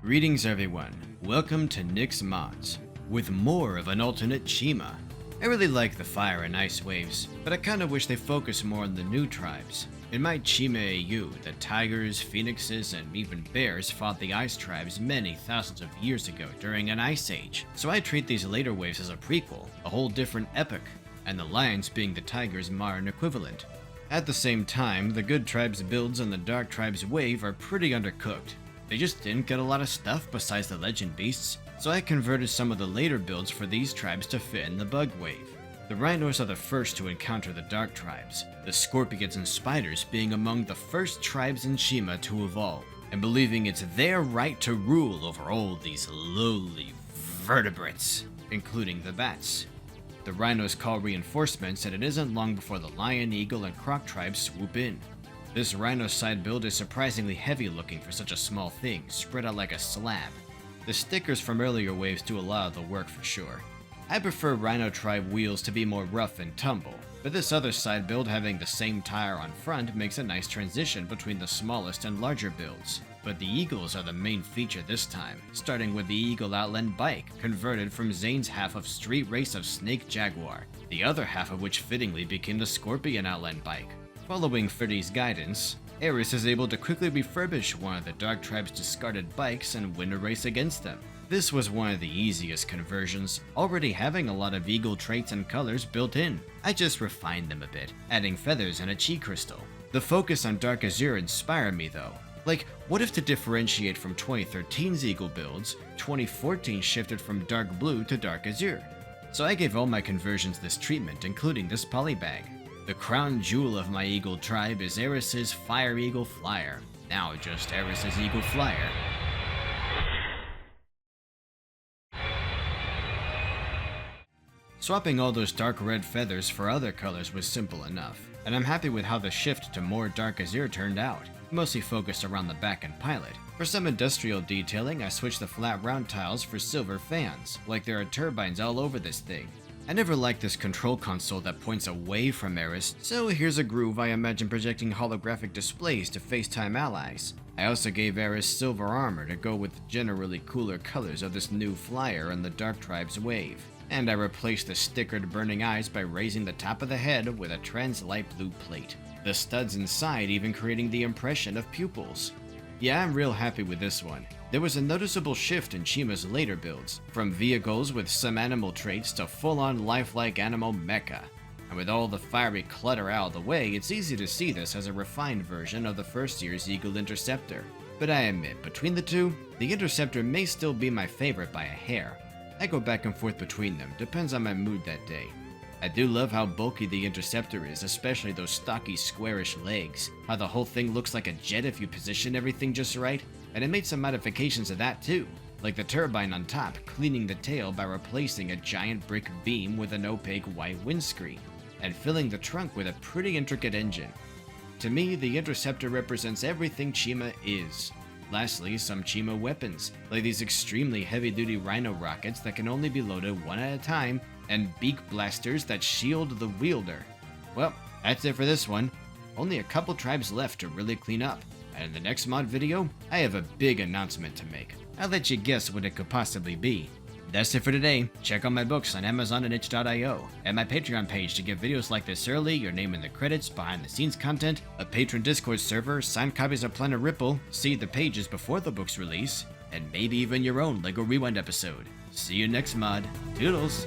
Greetings everyone, welcome to Nick's Mods, with more of an alternate Chima. I really like the fire and ice waves, but I kinda wish they focused more on the new tribes. In my Chima AU, the tigers, phoenixes, and even bears fought the ice tribes many thousands of years ago during an ice age, so I treat these later waves as a prequel, a whole different epic, and the lions being the tigers' modern equivalent. At the same time, the good tribes builds and the dark tribes wave are pretty undercooked. They just didn't get a lot of stuff besides the legend beasts, so I converted some of the later builds for these tribes to fit in the bug wave. The rhinos are the first to encounter the dark tribes, the scorpions and spiders being among the first tribes in Chima to evolve, and believing it's their right to rule over all these lowly vertebrates, including the bats. The rhinos call reinforcements, and it isn't long before the lion, eagle, and croc tribes swoop in. This rhino side build is surprisingly heavy looking for such a small thing, spread out like a slab. The stickers from earlier waves do a lot of the work for sure. I prefer rhino tribe wheels to be more rough and tumble, but this other side build having the same tire on front makes a nice transition between the smallest and larger builds. But the eagles are the main feature this time, starting with the Eagle Outland bike, converted from Zane's half of Street Race of Snake Jaguar, the other half of which fittingly became the Scorpion Outland bike. Following Freddy's guidance, Aerys is able to quickly refurbish one of the Dark Tribe's discarded bikes and win a race against them. This was one of the easiest conversions, already having a lot of eagle traits and colors built in. I just refined them a bit, adding feathers and a chi crystal. The focus on Dark Azure inspired me though. Like, what if to differentiate from 2013's eagle builds, 2014 shifted from Dark Blue to Dark Azure? So I gave all my conversions this treatment, including this polybag. The crown jewel of my eagle tribe is Aerys' Fire Eagle Flyer, now just Aerys' Eagle Flyer. Swapping all those dark red feathers for other colors was simple enough, and I'm happy with how the shift to more Dark Azure turned out, mostly focused around the back and pilot. For some industrial detailing, I switched the flat round tiles for silver fans, like there are turbines all over this thing. I never liked this control console that points away from Aerys, so here's a groove I imagine projecting holographic displays to FaceTime allies. I also gave Aerys silver armor to go with the generally cooler colors of this new flyer and the Dark Tribe's wave. And I replaced the stickered burning eyes by raising the top of the head with a trans light blue plate. The studs inside even creating the impression of pupils. Yeah, I'm real happy with this one. There was a noticeable shift in Chima's later builds, from vehicles with some animal traits to full-on lifelike animal mecha. And with all the fiery clutter out of the way, it's easy to see this as a refined version of the first year's Eagle Interceptor. But I admit, between the two, the Interceptor may still be my favorite by a hair. I go back and forth between them, depends on my mood that day. I do love how bulky the Interceptor is, especially those stocky squarish legs, how the whole thing looks like a jet if you position everything just right, and I made some modifications of that too, like the turbine on top cleaning the tail by replacing a giant brick beam with an opaque white windscreen, and filling the trunk with a pretty intricate engine. To me, the Interceptor represents everything Chima is. Lastly, some Chima weapons, like these extremely heavy-duty Rhino rockets that can only be loaded one at a time, and beak blasters that shield the wielder. Well, that's it for this one. Only a couple tribes left to really clean up, and in the next mod video, I have a big announcement to make. I'll let you guess what it could possibly be. That's it for today. Check out my books on Amazon and itch.io, and my Patreon page to get videos like this early, your name in the credits, behind the scenes content, a patron Discord server, signed copies of Planet Ripple, see the pages before the book's release, and maybe even your own LEGO Rewind episode. See you next mod. Toodles!